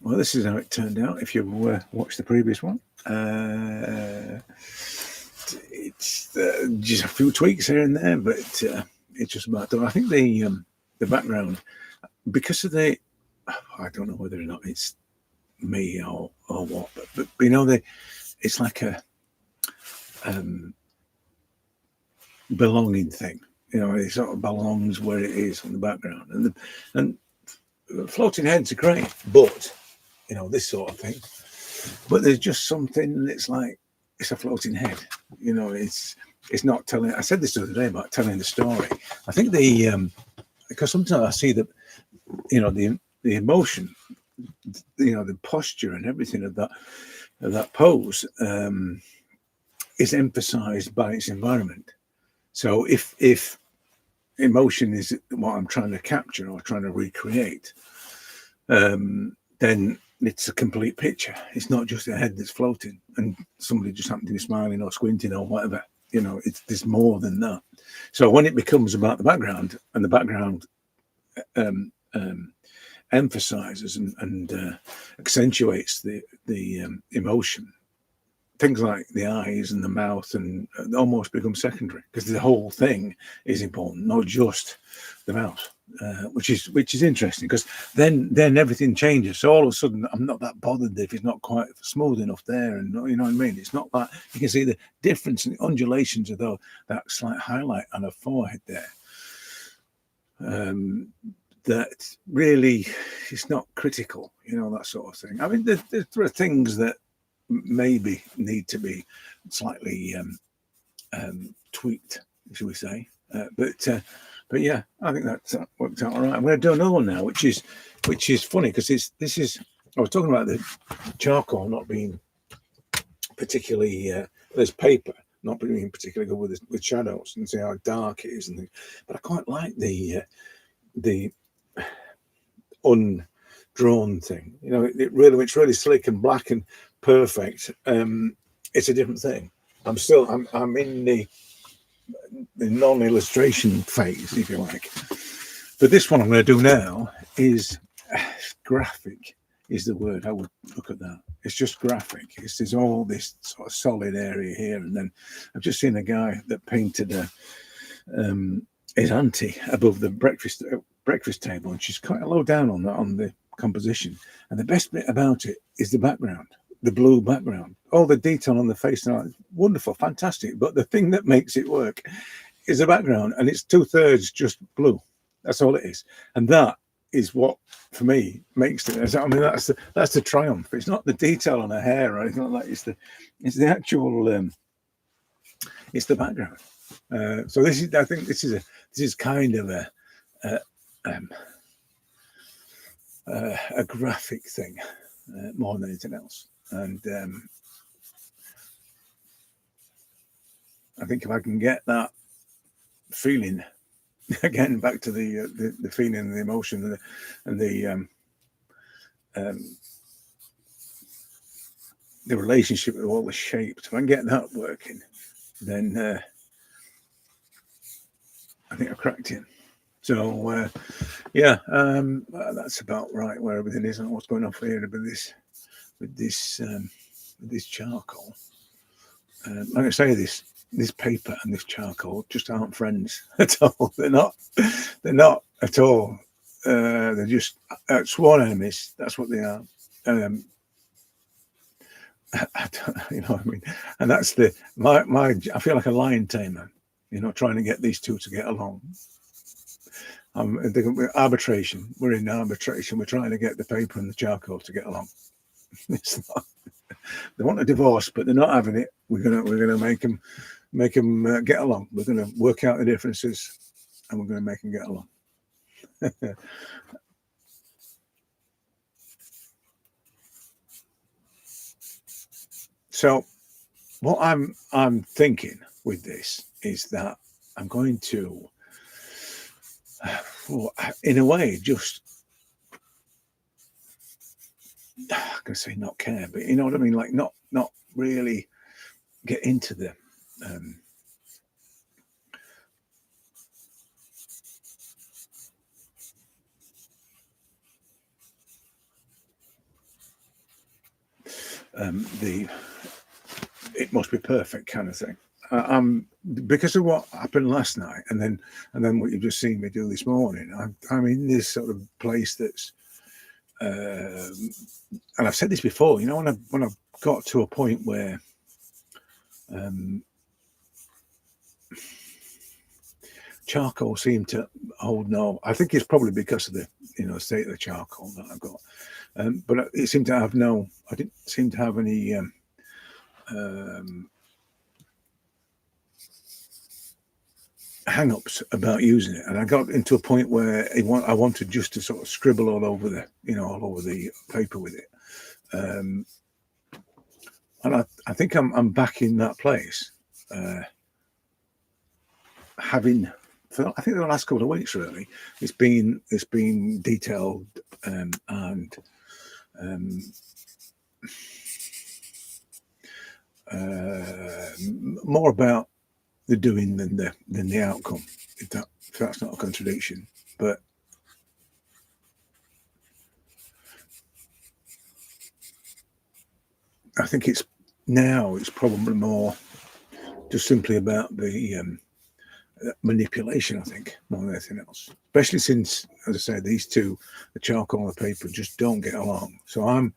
Well, this is how it turned out. If you watched the previous one, it's just a few tweaks here and there, but it's just about done. I think the background, because of the, I don't know whether or not it's me or what, but you know, it's like a belonging thing. You know, it sort of belongs where it is on the background, and floating heads are great, but you know, this sort of thing. But there's just something that's like, it's a floating head. You know, it's not telling. I said this the other day about telling the story. I think because sometimes I see that, you know, the emotion, you know, the posture and everything of that pose is emphasized by its environment. So if emotion is what I'm trying to capture or trying to recreate, then it's a complete picture. It's not just a head that's floating and somebody just happened to be smiling or squinting or whatever. You know, there's more than that. So when it becomes about the background, and the background emphasizes and accentuates the emotion, things like the eyes and the mouth and almost become secondary, because the whole thing is important, not just the mouth, which is interesting, because then everything changes. So all of a sudden, I'm not that bothered if it's not quite smooth enough there, and you know what I mean. It's not that you can see the difference in the undulations of that slight highlight on her forehead there. That really is not critical, you know, that sort of thing. I mean, there are things that maybe need to be slightly tweaked, shall we say? But yeah, I think that worked out all right. I'm going to do another one now, which is funny, because this is. I was talking about the charcoal not being particularly. There's paper not being particularly good with shadows, and see how dark it is and things. But I quite like the undrawn thing. You know, it's really slick and black and perfect. It's a different thing. I'm in the non-illustration phase, if you like. But this one I'm going to do now is graphic. Is the word I would look at that. It's just graphic. There's all this sort of solid area here, and then I've just seen a guy that painted his auntie above the breakfast table, and she's quite low down on the composition. And the best bit about it is the background, the blue background. All the detail on the face is wonderful, fantastic. But the thing that makes it work is the background, and it's 2/3 just blue. That's all it is, and that is what, for me, makes it. I mean, that's the triumph. It's not the detail on her hair or anything like that. It's the actual. It's the background. So this is. I think this is kind of a graphic thing more than anything else. And I think if I can get that feeling again, back to the feeling and the emotion and the relationship with all the shapes, if I can get that working, then I think I cracked it. So yeah, that's about right where everything is and what's going on here with this charcoal. Like I say, this paper and this charcoal just aren't friends at all. They're not at all. They're just sworn enemies. That's what they are. You know what I mean? And that's my. I feel like a lion tamer, you know, trying to get these two to get along. Arbitration. We're in arbitration. We're trying to get the paper and the charcoal to get along. It's not. They want a divorce, but they're not having it. We're gonna make them get along. We're gonna work out the differences, and we're gonna make them get along. So, what I'm thinking with this is that I'm going to, in a way, just I'm gonna say not care, but you know what I mean, like not really get into the it must be perfect kind of thing. Because of what happened last night, and then what you've just seen me do this morning, I'm in this sort of place that's, and I've said this before, you know, when I've got to a point where charcoal seemed to hold no. I think it's probably because of the, you know, state of the charcoal that I've got, but it seemed to have no. I didn't seem to have any. Hang-ups about using it, and I got into a point where I wanted just to sort of scribble all over the, you know, all over the paper with it, and I think I'm back in that place, having, for I think the last couple of weeks really, it's been detailed, and more about the doing than the outcome, if that's not a contradiction. But I think it's probably more just simply about the manipulation, I think, more than anything else, especially since, as I said, these two, the charcoal and the paper, just don't get along. So I'm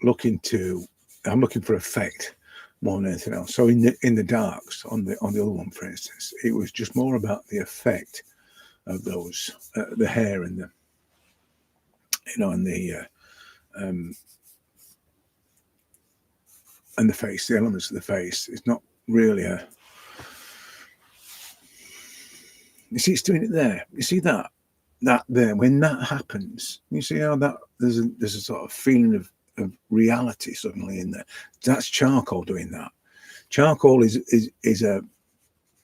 looking for effect more than anything else. So in the darks, on the other one, for instance, it was just more about the effect of those, the hair and the, you know, and the face, the elements of the face. It's not really a. You see, it's doing it there. You see that there, when that happens, you see how that there's a sort of feeling of reality suddenly in there. That's charcoal doing that. Charcoal is a,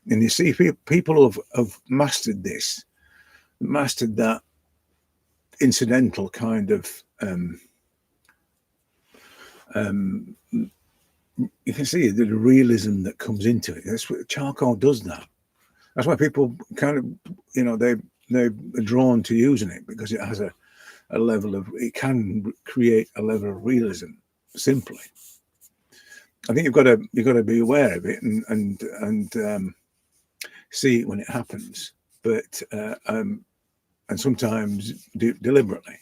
and you see people have mastered that incidental kind of you can see the realism that comes into it. That's what charcoal does. That's why people kind of, you know, they're drawn to using it, because it has a level of, it can create a level of realism simply. I think you've got to be aware of it and see it when it happens, but and sometimes deliberately.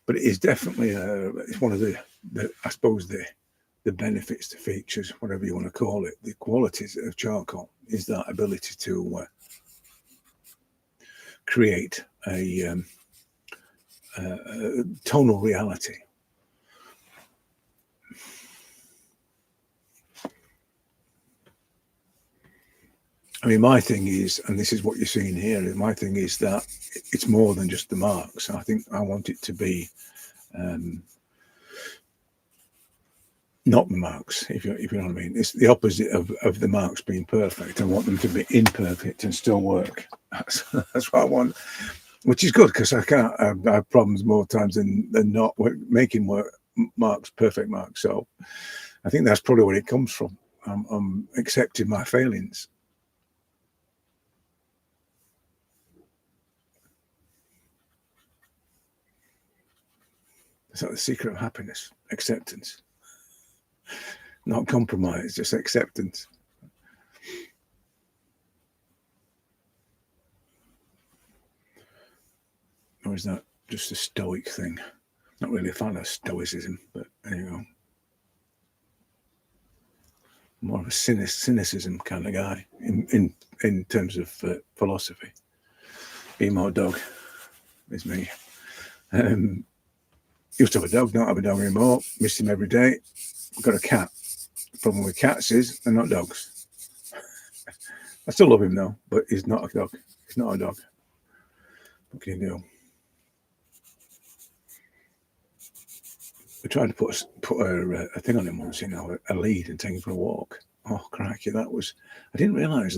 But it is definitely it's one of the I suppose the benefits, the features, whatever you want to call it, the qualities of charcoal is that ability to create a tonal reality. I mean, my thing is, and this is what you're seeing here, my thing is that it's more than just the marks. I think I want it to be not the marks, if you know what I mean. It's the opposite of the marks being perfect. I want them to be imperfect and still work. That's what I want, which is good, because I have problems more times than not making marks, perfect marks. So I think that's probably where it comes from. I'm accepting my failings. It's like the secret of happiness: acceptance. Not compromise, just acceptance. Or is that just a stoic thing? Not really a fan of stoicism, but there you go. More of a cynicism kind of guy in terms of philosophy. Emo dog is me. Used to have a dog, don't have a dog anymore. Miss him every day. Got a cat. The problem with cats is they're not dogs. I still love him though, but he's not a dog. He's not a dog. What can you do? We tried to put a thing on him once, you know, a lead, and take him for a walk. Oh crikey, I didn't realise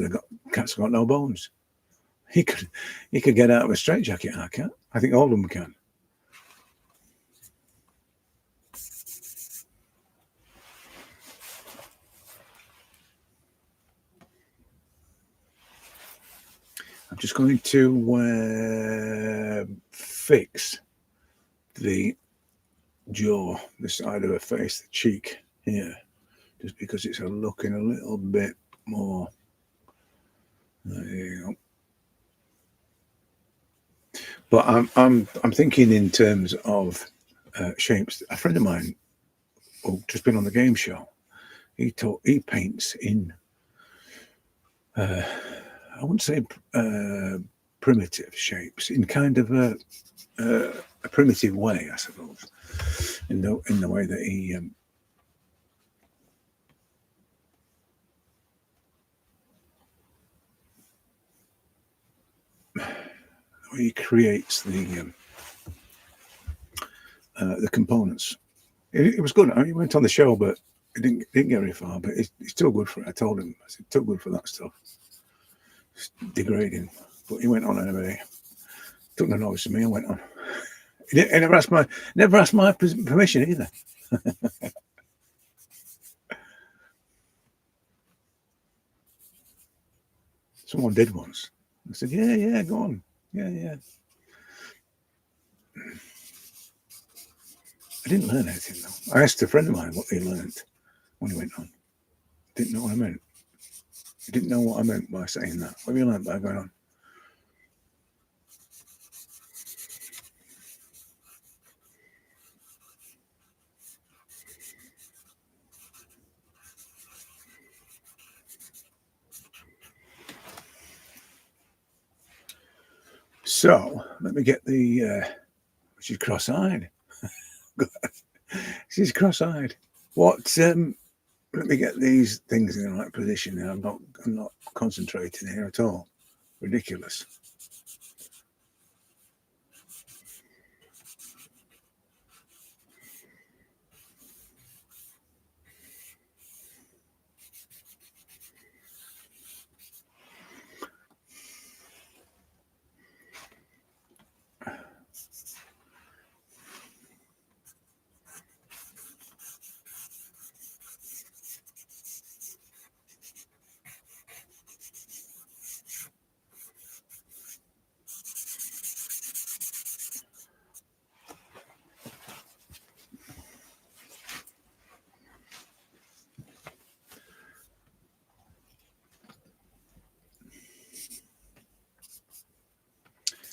cats got no bones. He could get out of a straitjacket, our cat. I think all of them can. I'm just going to fix the jaw, the side of her face, the cheek here, just because it's looking a little bit more. There you go. But I'm thinking in terms of shapes. A friend of mine, just been on the game show, he paints in I wouldn't say primitive shapes, in kind of a primitive way, I suppose, in the way that he creates the components. It was good. I mean, he went on the show, but it didn't get very far. But it's still good for it. I told him, I said, still good for that stuff. It's degrading, but he went on anyway. Took no notice of me. I went on. He never asked my permission either. Someone did once. I said, yeah, go on. Yeah. I didn't learn anything, though. I asked a friend of mine what he learned when he went on. Didn't know what I meant. He didn't know what I meant by saying that. What have you learned by going on? So, let me get the... she's cross-eyed. She's cross-eyed. What... let me get these things in the right position now. I'm not concentrating here at all. Ridiculous.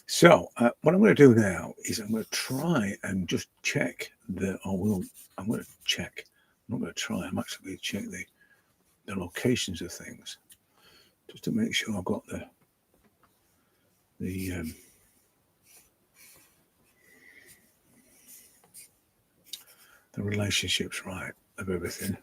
So what I'm going to do now is I'm going to try and just check I'm going to check. I'm not going to try. I'm actually going to check the locations of things, just to make sure I've got the relationships right of everything.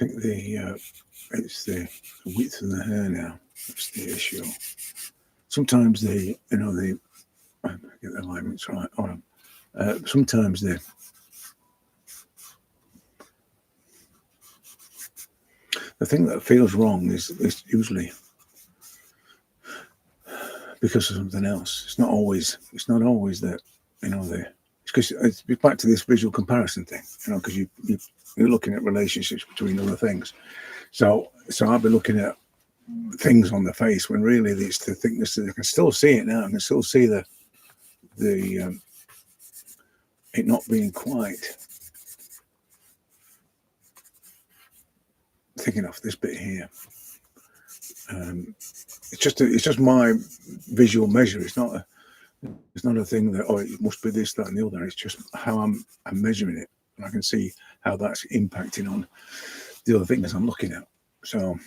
think it's the width of the hair now. That's the issue. Sometimes I get the alignments right. Sometimes the thing that feels wrong is usually because of something else. It's not always that, because it's back to this visual comparison thing, because you're looking at relationships between other things. So I've been looking at things on the face when really it's the thickness. I can still see it now. I can still see the it not being quite thick enough. This bit here. It's just my visual measure. It's not a thing that it must be this, that, and the other. It's just how I'm measuring it, and I can see how that's impacting on the other things I'm looking at. So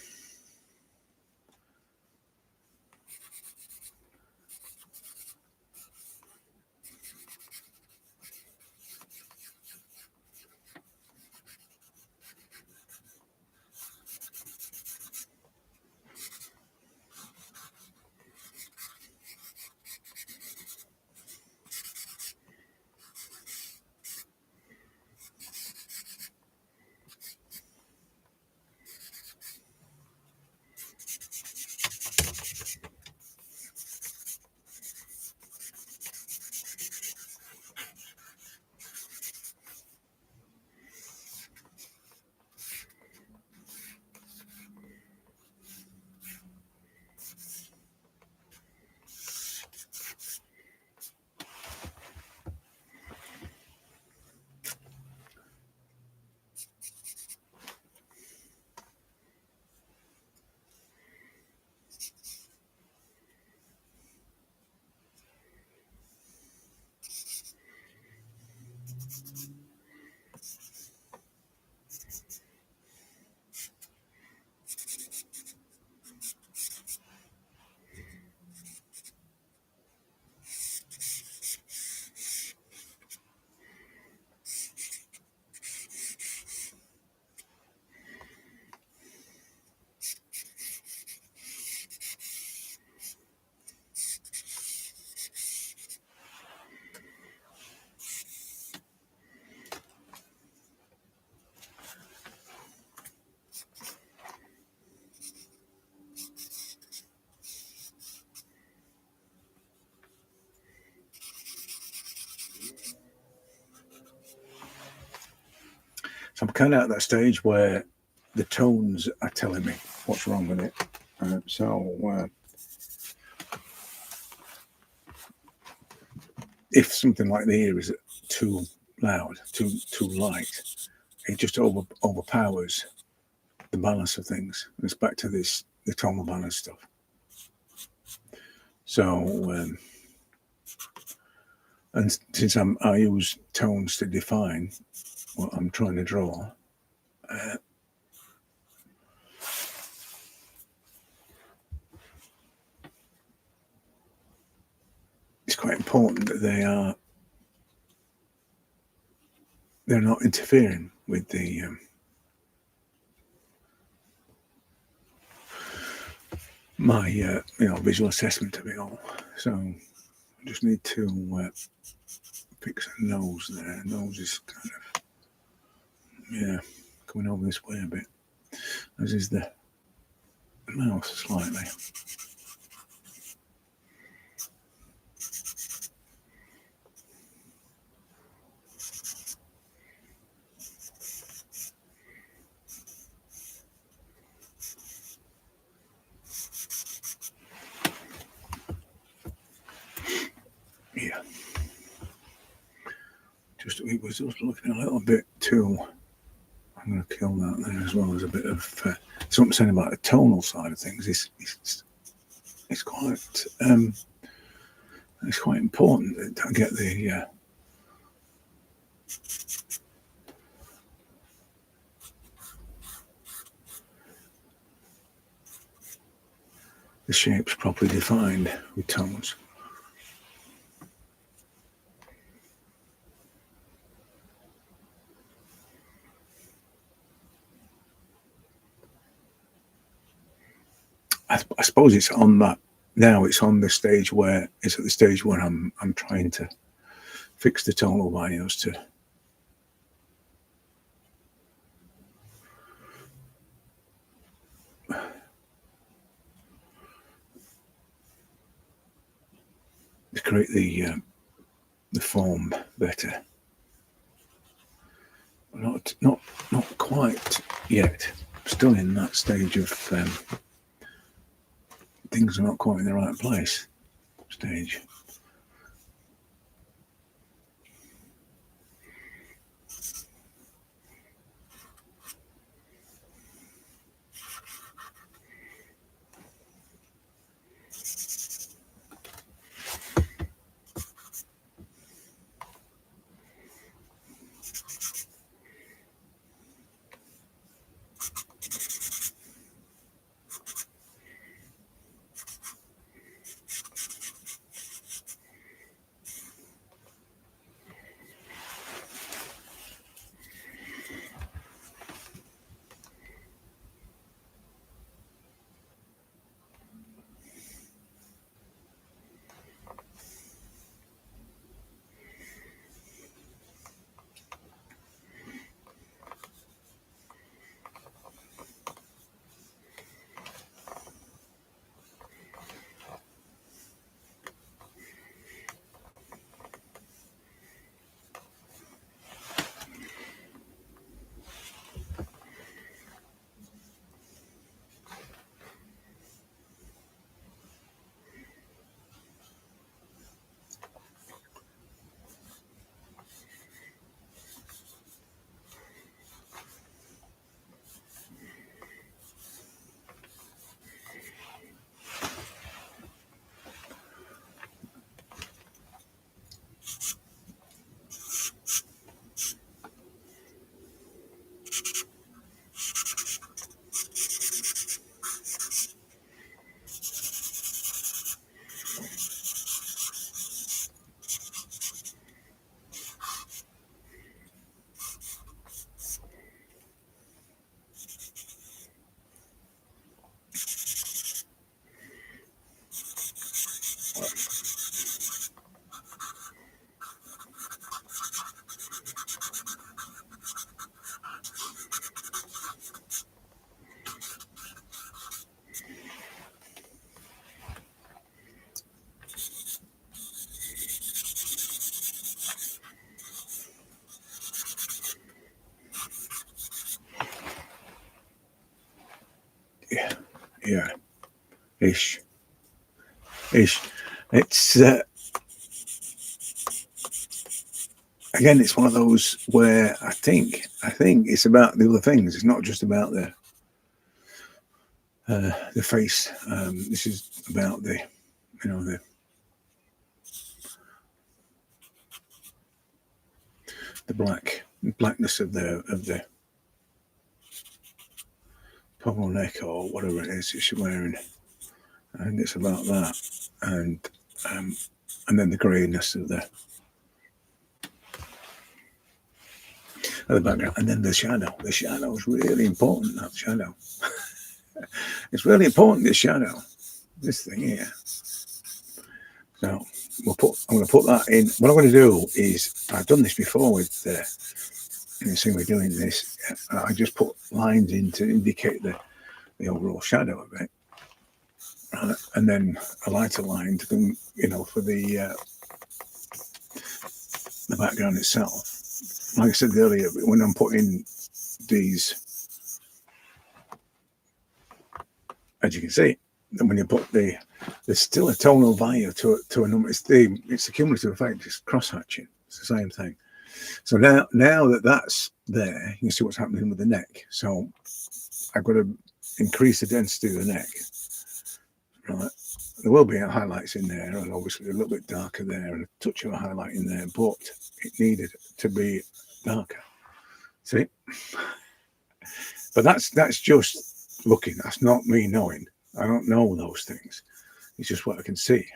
I'm kind of at that stage where the tones are telling me what's wrong with it. If something like the ear is too loud, too light, it just overpowers the balance of things. It's back to the tonal balance stuff. So, and since I use tones to define what I'm trying to draw, it's quite important that they're not interfering with the my visual assessment of it all. So I just need to fix a nose there. Nose is kind of coming over this way a bit, as is the mouth slightly. Yeah, it was just looking a little bit too. I'm going to kill that there as well as a bit of something saying about the tonal side of things. It's quite important to get the shapes properly defined with tones. I suppose it's on that now. It's on the stage where it's at the stage where I'm trying to fix the tonal values to create the form better. Not quite yet. Still in that stage of things are not quite in the right place stage. Yeah, ish. It's again, it's one of those where I think it's about the other things. It's not just about the face. This is about the blackness of the pommel neck or whatever it is she's wearing. I think it's about that, and then the greyness of the background, and then the shadow. The shadow is really important. That shadow. It's really important. This shadow. This thing here. So I'm going to put that in. What I'm going to do is I've done this before with in the same way doing this. I just put lines in to indicate the overall shadow of it, and then a lighter line to come, for the background itself. Like I said earlier, when I'm putting these, as you can see, when you put there's still a tonal value to a number. It's the cumulative effect. It's cross-hatching. It's the same thing. So now that that's there, you can see what's happening with the neck. So I've got to increase the density of the neck. Right. There will be highlights in there, and obviously a little bit darker there, and a touch of a highlight in there, but it needed to be darker. See? But that's just looking. That's not me knowing. I don't know those things. It's just what I can see.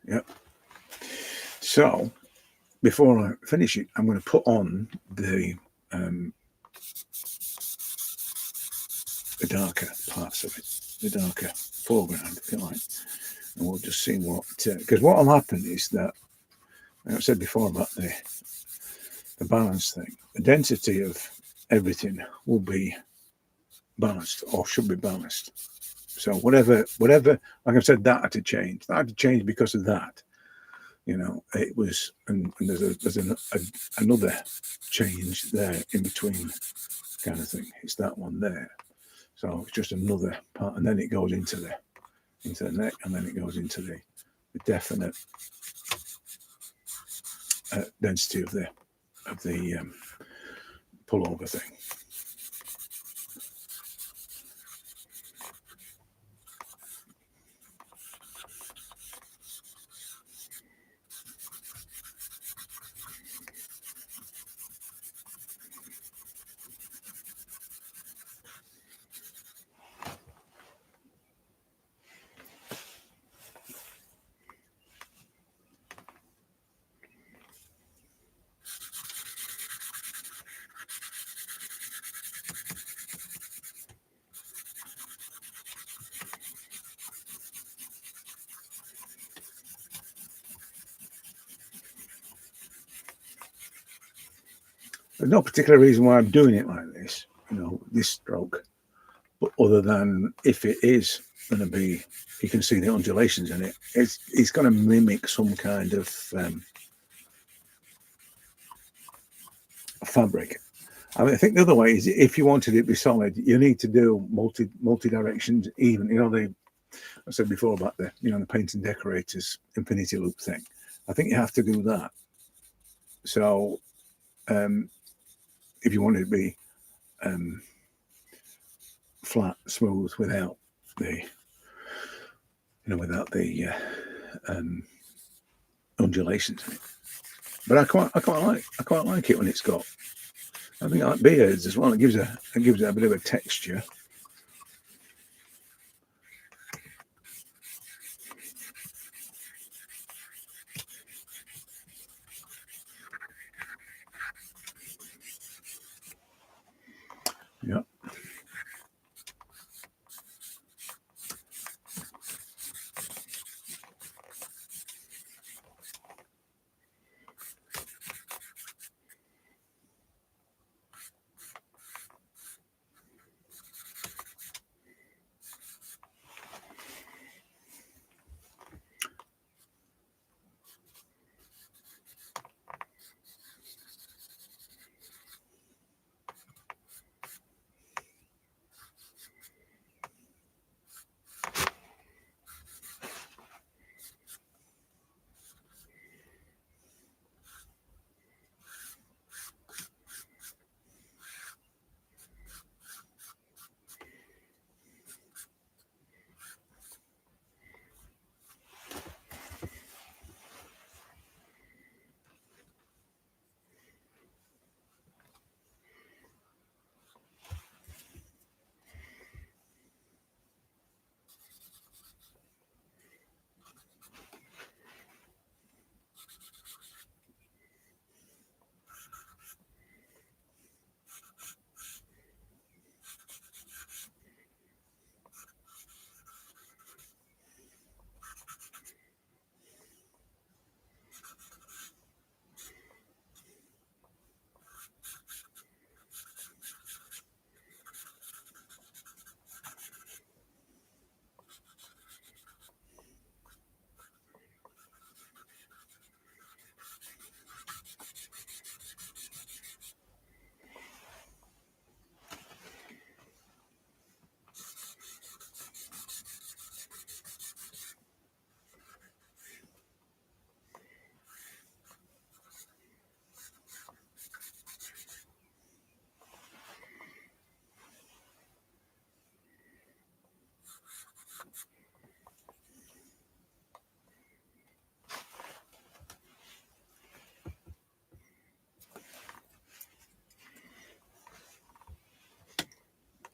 Yep. So before I finish it, I'm going to put on the darker parts of it, the darker foreground, if you like, and we'll just see what. Because what will happen is that, like I said before about the balance thing, the density of everything will be balanced, or should be balanced. So whatever, like I said, that had to change. That had to change because of that. You know, it was, and there's another change there in between, kind of thing. It's that one there. So it's just another part, and then it goes into the neck, and then it goes into the definite density of the pullover thing. There's no particular reason why I'm doing it like this, you know, this stroke, but other than if it is going to be, you can see the undulations in it, it's going to mimic some kind of fabric. I mean, I think the other way is, if you wanted it to be solid, you need to do multi directions even. You know, I said before about the, you know, the paint and decorators infinity loop thing. I think you have to do that. So if you want it to be flat, smooth, without the, you know, without the undulations in it. But I quite like it when it's got. I think I like beards as well. It gives it a bit of a texture. Yeah.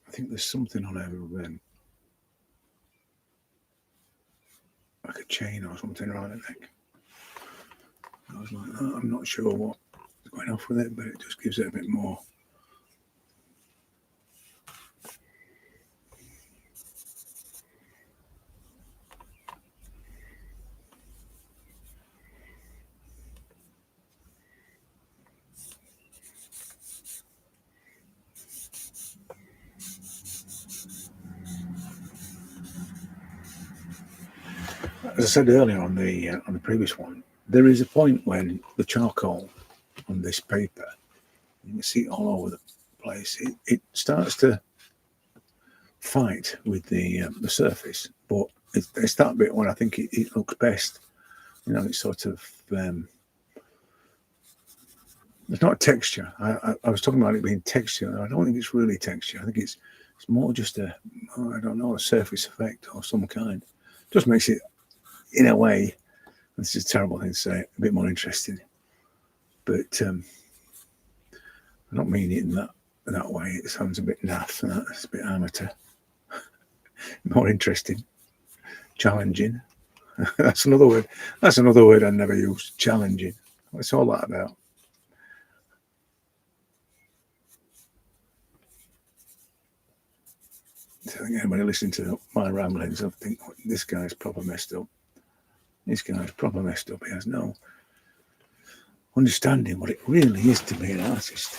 I think there's something on over like a chain or something around the neck. I was like, oh, I'm not sure what's going off with it, but it just gives it a bit more. As I said earlier on the previous one, there is a point when the charcoal on this paper, you can see it all over the place. It starts to fight with the surface, but it's that bit when I think it looks best. You know, it's sort of it's not texture. I was talking about it being texture. I don't think it's really texture. I think it's more just I don't know, a surface effect or some kind. Just makes it, in a way, this is a terrible thing to say, a bit more interesting. But I don't mean it in that way. It sounds a bit naff. It's a bit amateur. More interesting, challenging. That's another word. That's another word I never use. Challenging. What's all that about? I think anybody listening to my ramblings, I think this guy's proper messed up. This guy's proper messed up. He has no understanding what it really is to be an artist.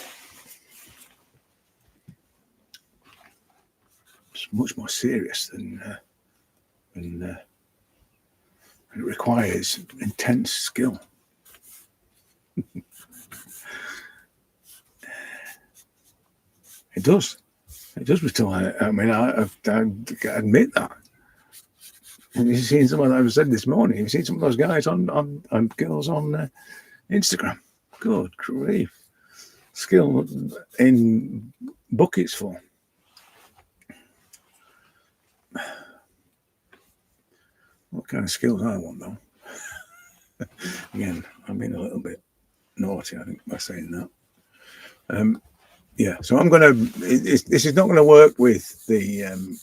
It's much more serious than it requires intense skill. It does. It does retire. I mean, I admit that. And you've seen some of that, I've said this morning, you've seen some of those guys on girls on Instagram. Good grief. Skill in buckets full. What kind of skills I want, though? Again, I'm being a little bit naughty, I think, by saying that. Yeah, so I'm going to. This is not going to work with the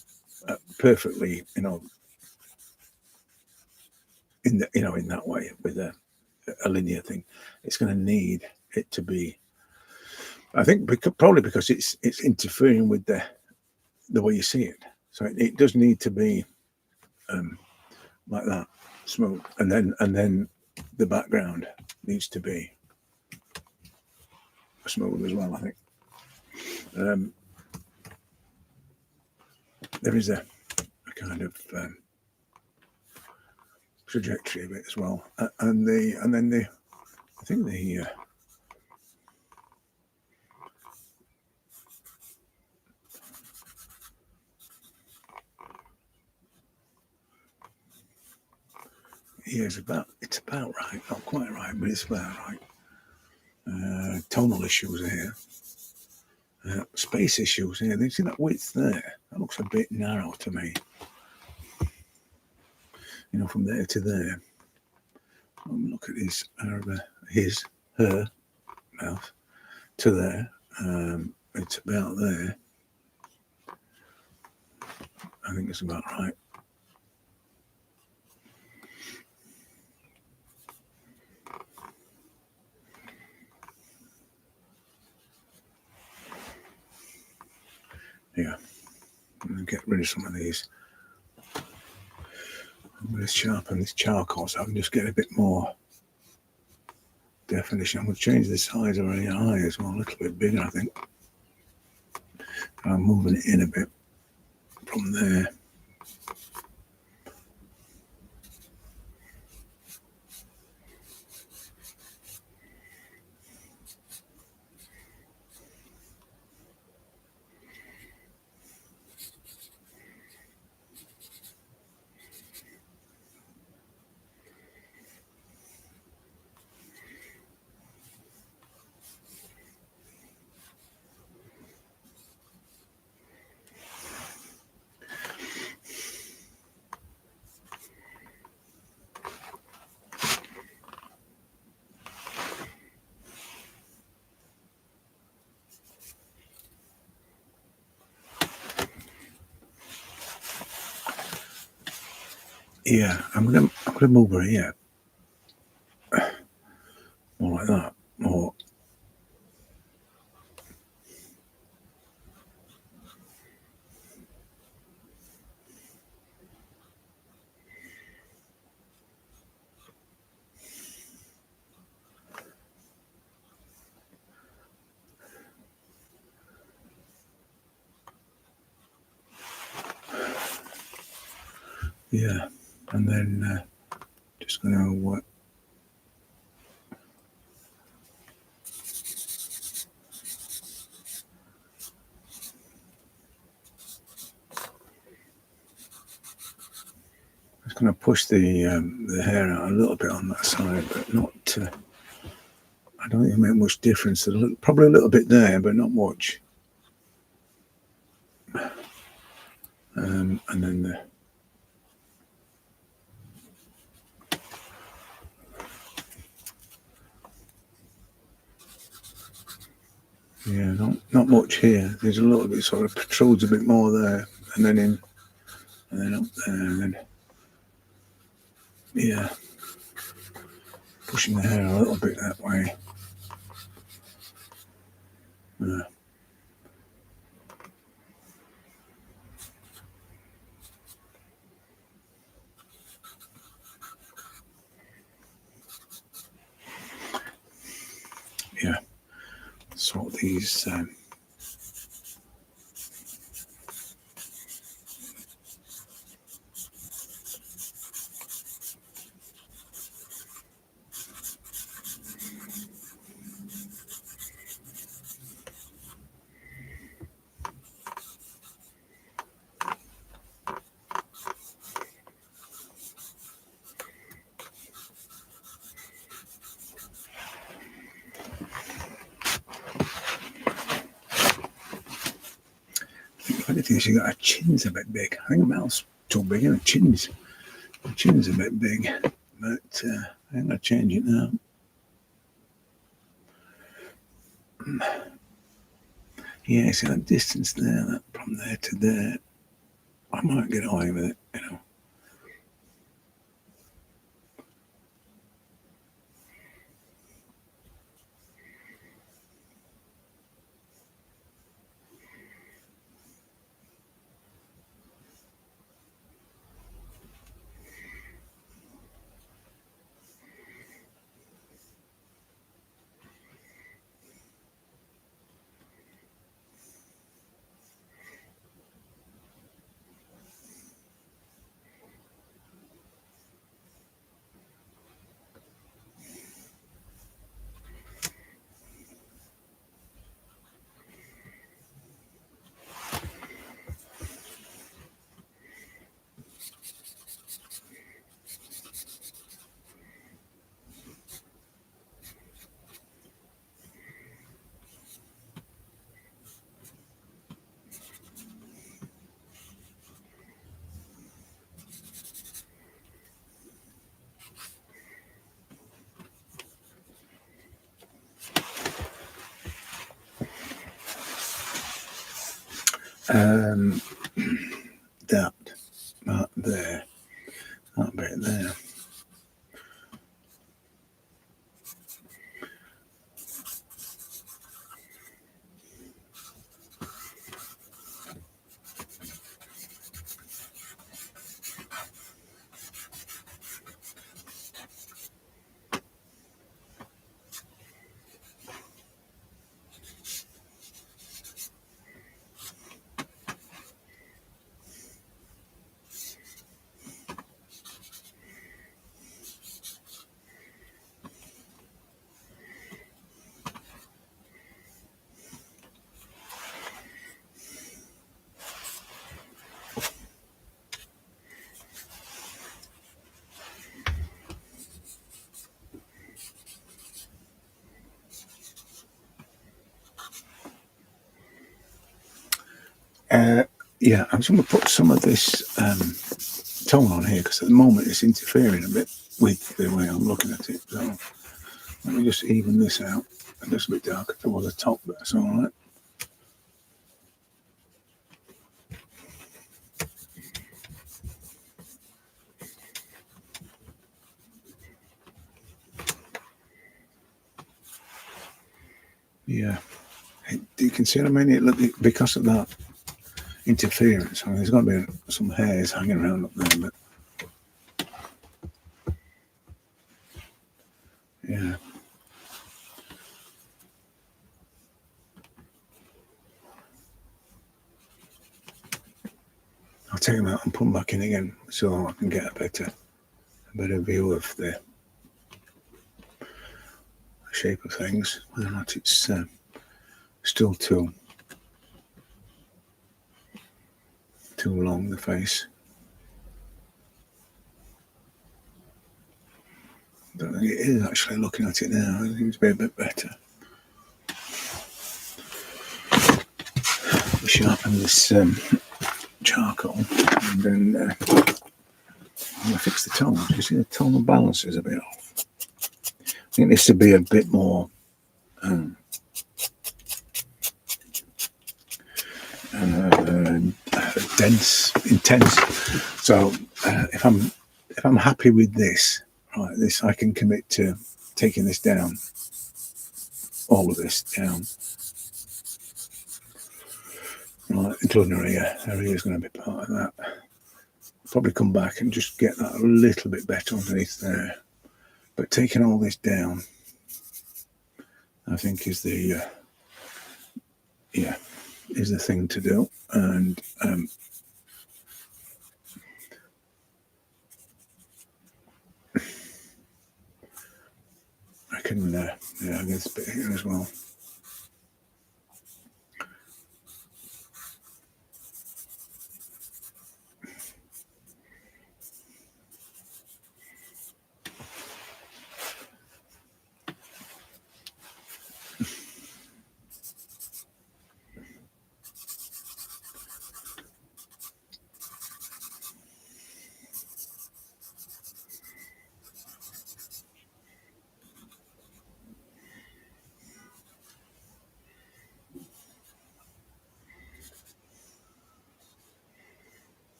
perfectly, in that way with a linear thing. It's going to need it to be. I think probably because it's interfering with the way you see it. So it does need to be like that, smooth, and then the background needs to be smooth as well, I think. There is a kind of trajectory of it as well, and then I think the yeah, it's about right, not quite right, but it's about right. Tonal issues here. Space issues here. You see that width there? That looks a bit narrow to me. You know, from there to there. Look at her mouth to there. It's about there. I think it's about right. Yeah. I'm going to get rid of some of these. I'm going to sharpen this charcoal so I can just get a bit more definition. I'm going to change the size of her eye as well, a little bit bigger, I think. I'm moving it in a bit from there. Yeah, I'm gonna move her here. Yeah, and then just going to just going to push the hair out a little bit on that side, but not. I don't think it made much difference. Probably a little bit there, but not much. And then yeah, not much here. There's a little bit sort of protrudes a bit more there, and then in, and then up there, and then yeah, pushing the hair a little bit that way. Yeah, sort these. The only thing is, you got her chin's a bit big. I think her mouth's too big, and her chin's a bit big. But I'm gonna change it now. Yeah, see that distance there, that from there to there. I might get away with it, you know. That there, that bit there. Yeah, I'm just going to put some of this tone on here because at the moment it's interfering a bit with the way I'm looking at it. So let me just even this out. Just a bit darker towards the top, but that's all right. Yeah, you can see what I mean? Because of that interference, I mean, there's going to be some hairs hanging around up there, but yeah. take them out and put them back in again so I can get a better view of the shape of things, whether or not it's still too long, the face. I don't think it is actually, looking at it now. It seems to be a bit better. We sharpen this charcoal, and then I'm going to fix the tone. You see the tonal balance is a bit off. I think this should be a bit more dense, intense. So if I'm happy with this, right, this I can commit to taking this down, all of this down, right, including area. Area is going to be part of that. Probably come back and just get that a little bit better underneath there. But taking all this down, I think is the is the thing to do. And I can I get this bit here as well.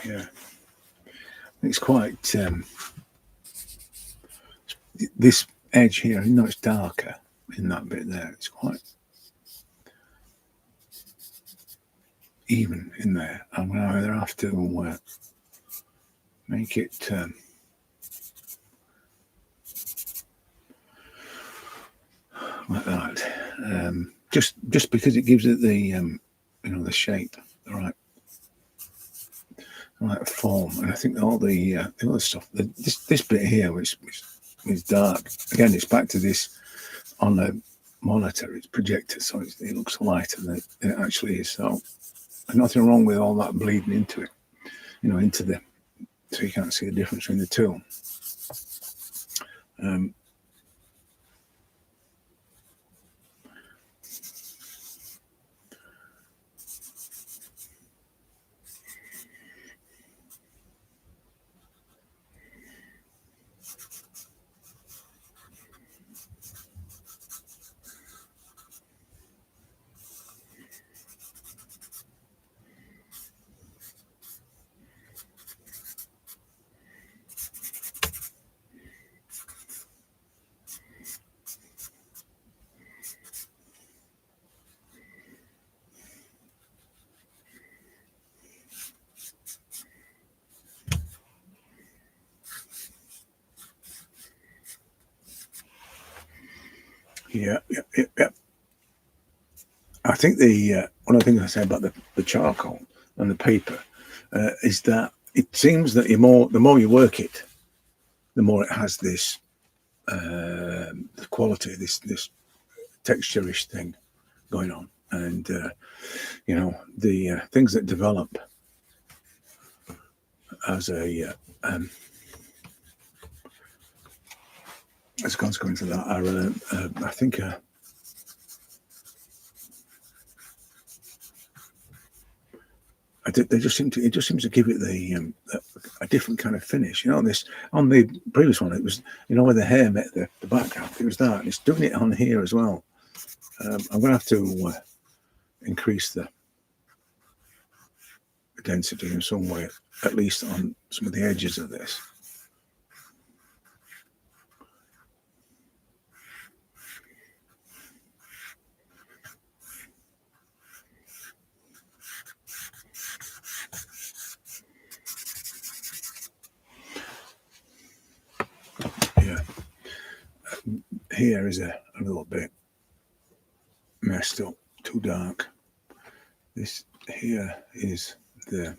Yeah, it's quite this edge here, you know, it's darker in that bit there. It's quite even in there. I'm going to either have to make it like that, just because it gives it the you know, the shape, the right form. And I think all the other stuff, this bit here, which is dark, again, it's back to this on the monitor, it's projected, so it looks lighter than it actually is. So there's nothing wrong with all that bleeding into it, you know, into the, so you can't see the difference between the two. Yeah. I think the one of the things I say about the charcoal and the paper is that it seems that the more you work it, the more it has this the quality, this texture-ish thing going on, and you know, the things that develop as a as a consequence of that are I think they just seem to, it just seems to give it the a different kind of finish. You know, this on the previous one, it was, you know, where the hair met the background, it was that, and it's doing it on here as well. I'm going to have to increase the density in some way, at least on some of the edges of this. Yeah, here is a little bit messed up, too dark. This here is the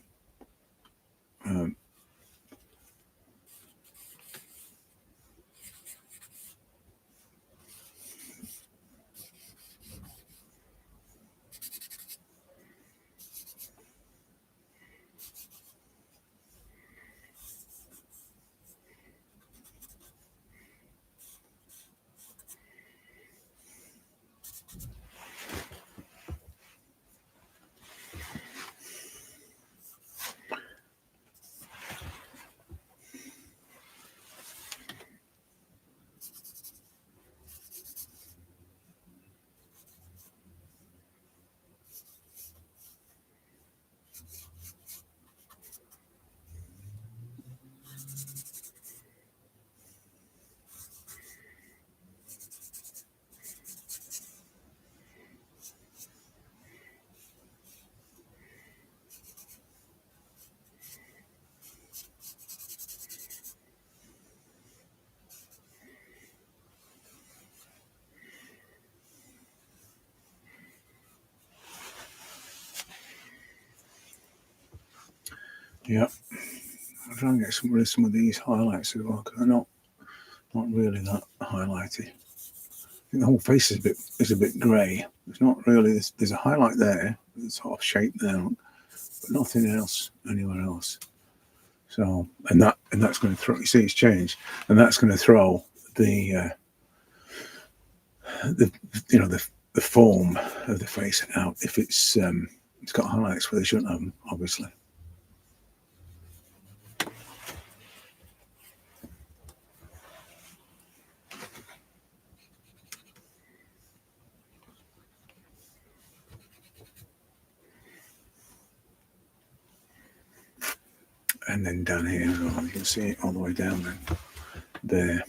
yeah. I'm trying to get some of these highlights as well, because they're not really that highlighty. I think the whole face is a bit grey. It's not really. There's a highlight there, it's sort of shaped there, but nothing else anywhere else. So, and that's going to throw. You see, it's changed, and that's going to throw the you know, the form of the face out if it's got highlights where they shouldn't have them, obviously. And then down here, you can see it all the way down there.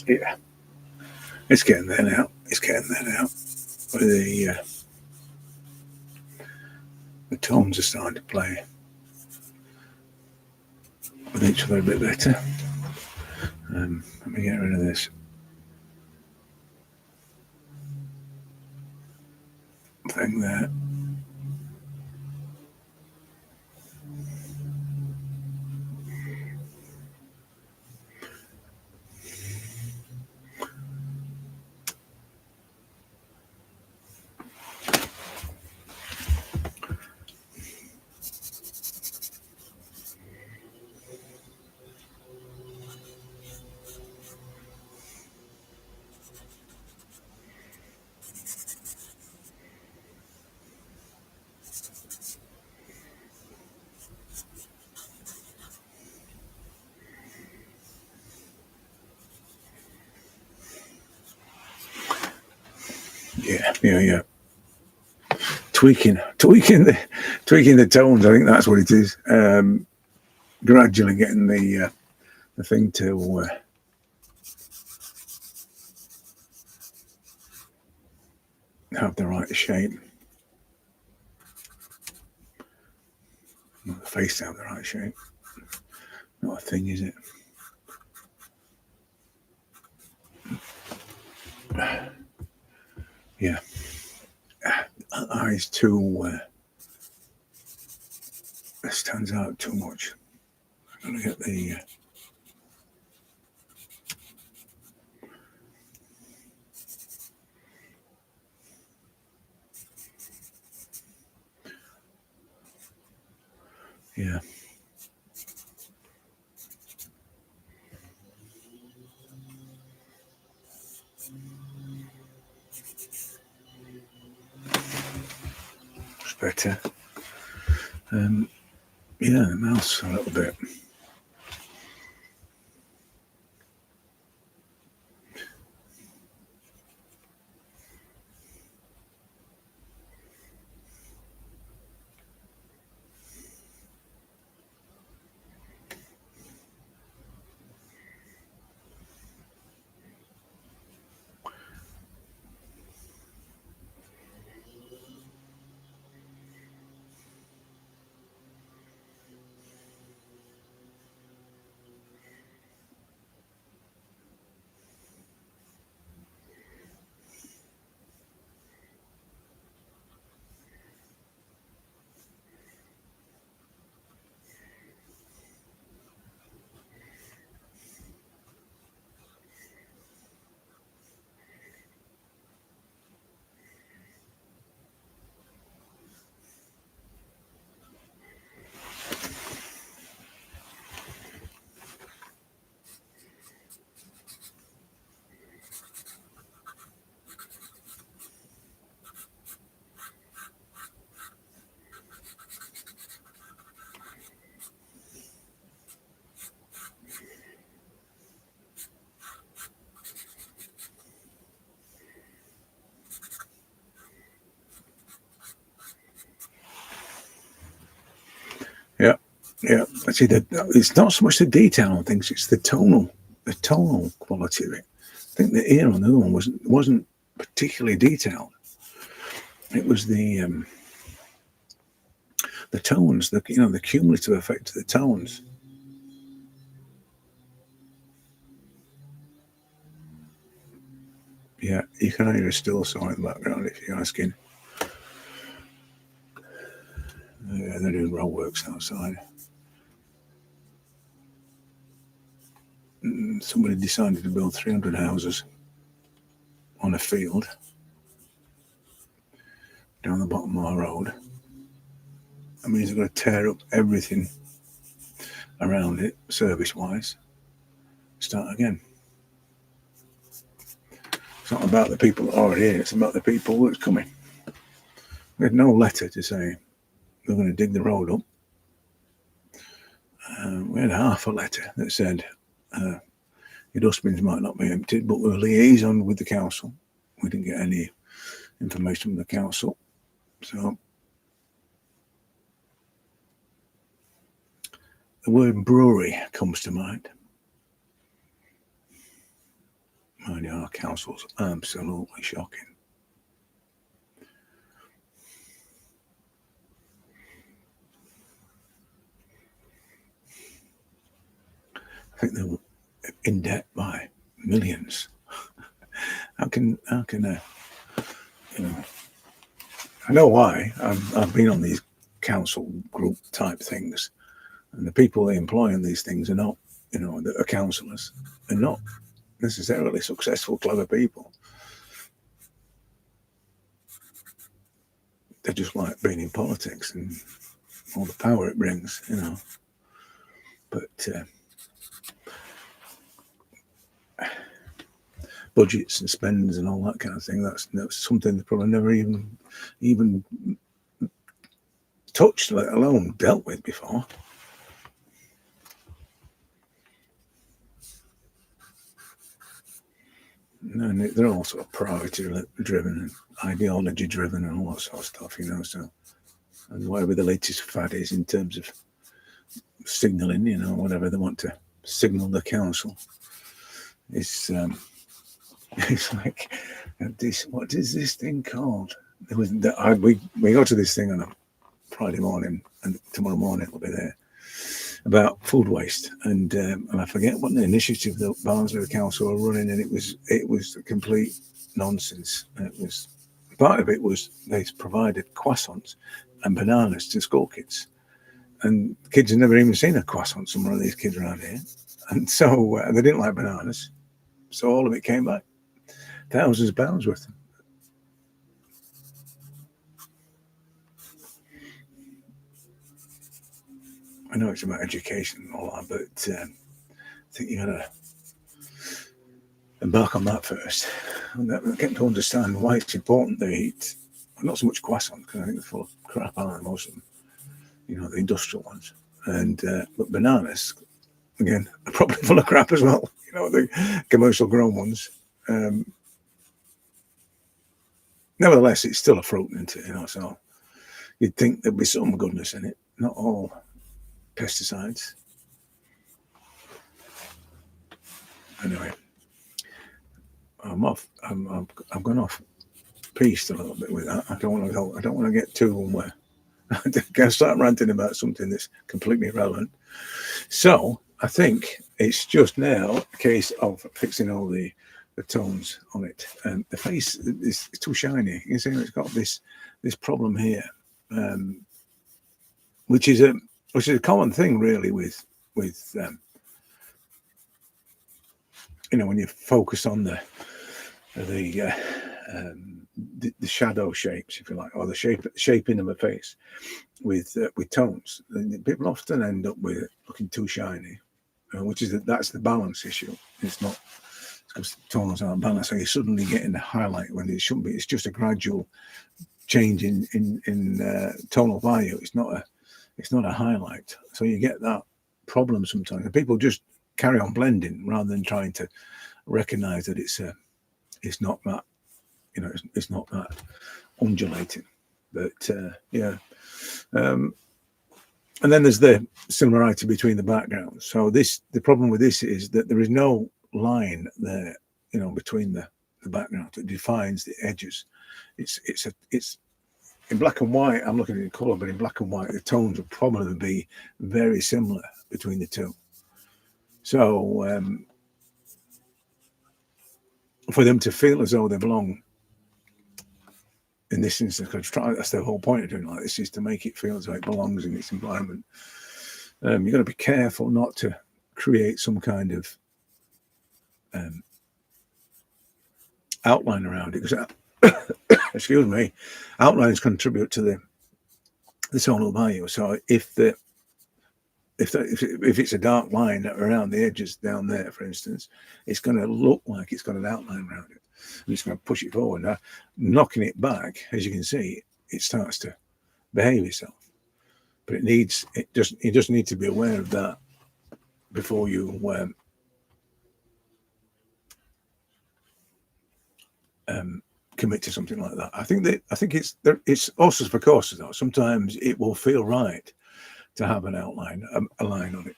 Yeah, it's getting there now. It's getting there now. The tones are starting to play with each other a bit better. Let me get rid of this thing there. Yeah. Tweaking the tones. I think that's what it is. Gradually getting the thing to have the right shape. Not the face to have the right shape. Not a thing, is it? Yeah. Eyes too stands out too much. I'm gonna get the yeah. It's better. Yeah, the mouse a little bit. Yeah. I see that it's not so much the detail on things; it's the tonal quality of it. I think the ear on the other one wasn't particularly detailed. It was the tones, the cumulative effect of the tones. Yeah, you can hear a still saw in the background if you're asking. Yeah, they're doing roadworks outside. Somebody decided to build 300 houses on a field down the bottom of our road. That means they're going to tear up everything around it, service-wise. Start again. It's not about the people that are already here, it's about the people that's coming. We had no letter to say we're going to dig the road up. We had half a letter that said your dustbins might not be emptied, but we'll liaison with the council. We didn't get any information from the council. So the word brewery comes to mind. Mind you, our council's absolutely shocking. I think they're in debt by millions. How can I know why. I've been on these council group type things, and the people they employ in these things are not, that are councillors. They're not necessarily successful, clever people. They're just like being in politics and all the power it brings, But budgets and spends and all that kind of thing, that's something they probably never even touched, let alone dealt with before. And they're all sort of priority driven and ideology driven and all that sort of stuff, you know. So, and whatever the latest fad is in terms of signalling, you know, whatever they want to signal the council, it's like this. What is this thing called? There was we go to this thing on a Friday morning, and tomorrow morning it'll be there, about food waste, and I forget what the initiative that Barnsley Council were running, and it was complete nonsense. It was part of it was they provided croissants and bananas to school kids, and kids had never even seen a croissant. Some of these kids around here, and so they didn't like bananas, so all of it came back, thousands of pounds worth. I know it's about education and all that, but I think you got to embark on that first. And get to understand why it's important they eat, not so much croissant, because I think they're full of crap, aren't they, most of them, you know, the industrial ones. And but bananas, again, are probably full of crap as well, you know, the commercial grown ones. Nevertheless, it's still a fruit, isn't it? You know, so you'd think there'd be some goodness in it, not all pesticides. Anyway, I'm off. I've gone off piste a little bit with that. I don't want to get too. I'm going to start ranting about something that's completely irrelevant. So I think it's just now a case of fixing all the tones on it. The face is too shiny. You see, it's got this problem here, which is a common thing really with you know, when you focus on the shadow shapes, if you like, or the shaping of a face with tones. People often end up with it looking too shiny, which is that's the balance issue. It's not because tones aren't balanced, so you're suddenly getting a highlight when it shouldn't be. It's just a gradual change in tonal value. It's not a highlight, so you get that problem sometimes. And people just carry on blending rather than trying to recognize that it's not that, you know, it's not that undulating. But yeah, and then there's the similarity between the backgrounds. So the problem with this is that there is no line there, you know, between the background that defines the edges. It's in black and white. I'm looking at the color, but in black and white, the tones will probably be very similar between the two. So for them to feel as though they belong in this instance, that's the whole point of doing like this, is to make it feel as though it belongs in its environment. You've got to be careful not to create some kind of outline around it, because excuse me, outlines contribute to the tonal value. So if it's a dark line around the edges down there, for instance, it's going to look like it's got an outline around it. I'm just going to push it forward. Now, knocking it back, as you can see, it starts to behave itself. But you just need to be aware of that before you commit to something like that. I think it's horses for courses though. Sometimes it will feel right to have an outline, a line on it,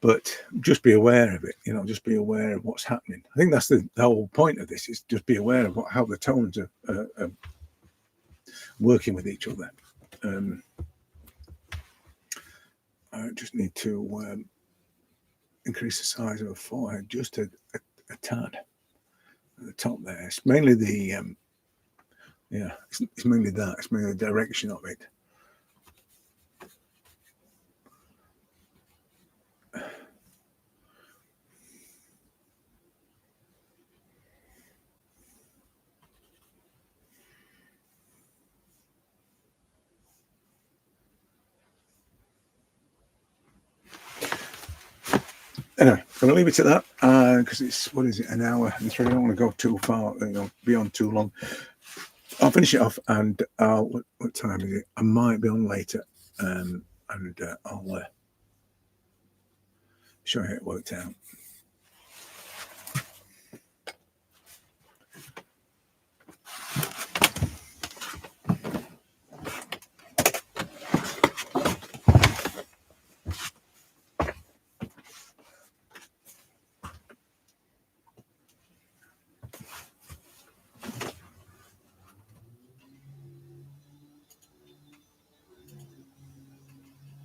but just be aware of it. You know, just be aware of what's happening. I think that's the whole point of this, is just be aware of how the tones are working with each other. I just need to increase the size of a forehead just a tad at the top there. It's mainly the it's mainly that. It's mainly the direction of it. Anyway, I'm going to leave it at that because it's, what is it, an hour and 3. I don't want to go too far, you know, beyond too long. I'll finish it off, and what time is it? I might be on later, and I'll show you how it worked out.